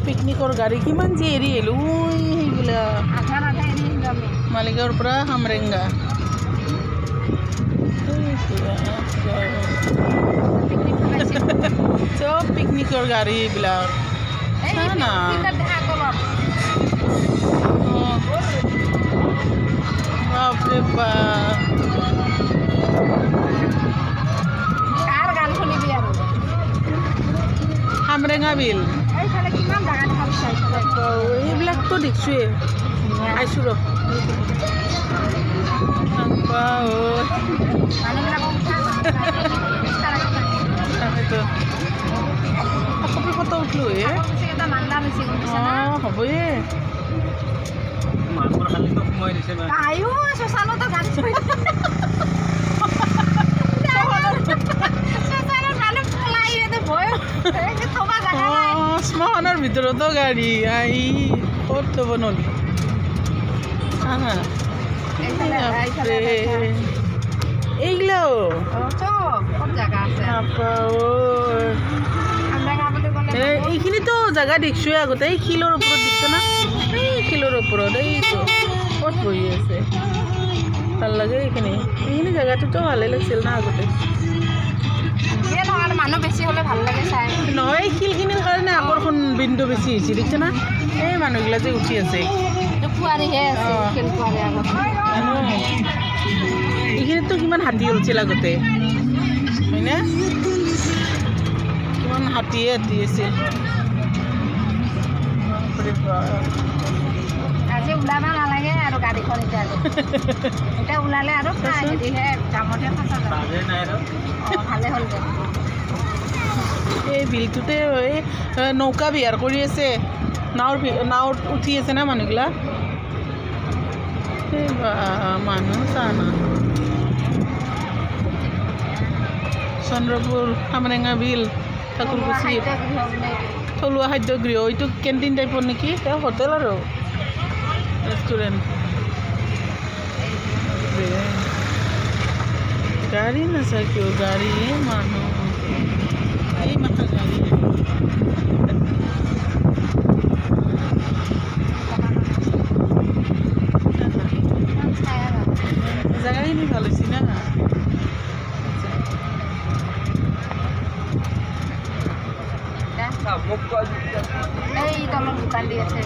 পিকনিকৰ গাড়ী কিমান যে এৰি আহিলোঁ সেইগিলা মালিগাঁৱৰ পৰা খামৰেংগা চব পিকনিকৰ গাড়ী এইবিলাক না বাপৰে বাপ খামৰেঙা বিল এইবিলাকতো দেখিছোৱে আহিছোঁ ৰ ফটো উঠলো হ'বয়ে শ্মশানৰ ভিতৰতো গাড়ী আহি ক'ত থ'ব নলি এইগিলাও এইখিনিতো জেগা দেখিছোৱে আগতে এই শিলৰ ওপৰত দেখিছ না এই শিলৰ ওপৰত এইটো ক'ত বহি আছে ভাল লাগে এইখিনি জেগাটোতো ভালেই লাগিছিল না আগতে মানুহ বেছি হ'লে ভাল লাগে চাই নহয় এই শিলখিনিৰ কাৰণে আকৰ্ষণ বিন্দু বেছি হৈছে দেখিছে না এই মানুহগিলা যে উঠি আছে এইখিনিতো কিমান হাতী ওলছিল আগতে হয়নে কিমান হাতীয়ে হাতী আছিল আজি ওলাব নালাগে আৰু গাড়ীখন এতিয়া ওলালে আৰু হেৰিহে দামতে ভালে হ'ল এই বিলটোতে এই নৌকা বিহাৰ কৰি আছে নাৱত উঠি আছে না মানুহগিলা মানুহ চানা চন্দ্ৰপুৰ খামৰেঙা বিল ঠাকুৰকুচি থলুৱা খাদ্যগৃহ এইটো কেণ্টিন টাইপৰ নেকি হোটেল আৰু ৰেষ্টুৰেণ্ট গাড়ী নাচা কিয় গাড়ী মানুহ এই মাথা গাড়ী জেগাখিনি ভাল হৈছে না এই তলত দোকান দি আছে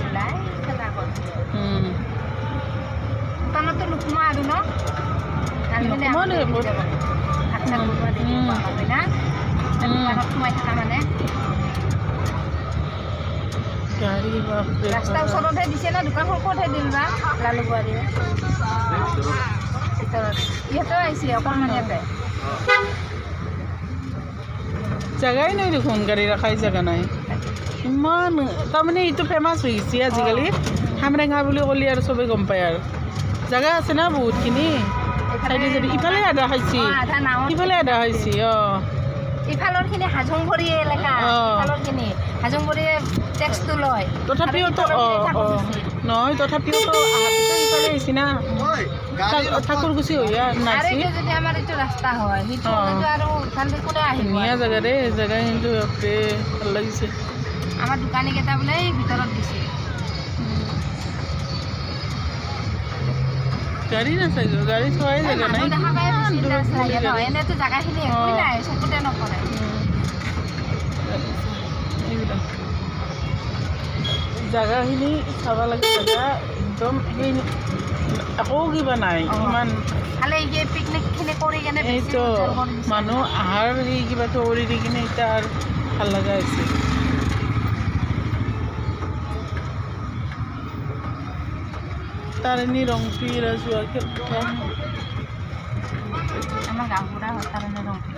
দোকানতো নোসোমোৱা আৰু ন সোমাই থকা মানে ৰাস্তা ওচৰতহে দিছে ন দোকানখন ক'তহে দিল বা লালু বোৱাৰীয়ে ভিতৰত ইহঁতেও আহিছে অকণমান ইয়াতে জেগাই নাই দেখোন গাড়ী ৰখাই জেগা নাই ইমান তাৰমানে এইটো ফেমাছ হৈ গৈছে আজিকালি খামৰেঙা বুলি ক'লে আৰু চবেই গম পায় আৰু জেগা আছে না বহুতখিনি যদি ইফালে আধা খাইছি ইফালে আধা খাইছি ইফালৰখিনি হাজংবাৰী এলেকা ইফালৰখিনি হাজংবাৰীয়ে টেক্সটো লয় তথাপিওতো নহয় তথাপিওতো ইফালে আহিছি না ঠাকুৰকুচি হৈ নাচি যদি আমাৰ এইটো ৰাস্তা হয় সেইটো আৰু ইফালে কোনে আহিব ধুনীয়া জেগা দেই জেগা কিন্তু ভাল লাগিছে আমাৰ দোকানীকেইটা বোলে ভিতৰত দিছে গাড়ী নাচাই গাড়ী থোৱাই জেগা নাই এনেতো জেগাখিনি একোৱেই নাই চকুতে নপৰে জেগাখিনি চাব লাগে জেগা একদম সেই একো কিবা নাই ইমান খালি এই পিকনিকখিনি কৰি কেনে এইটো মানুহ আহাৰ সেই কিবাটো কৰি দি কিনে এতিয়া আৰু ভাল লগা হৈছে তাৰিণী ৰংপি ৰাজুৱা আমাৰ গাঁওবুঢ়া হয় তাৰিণী ৰংপি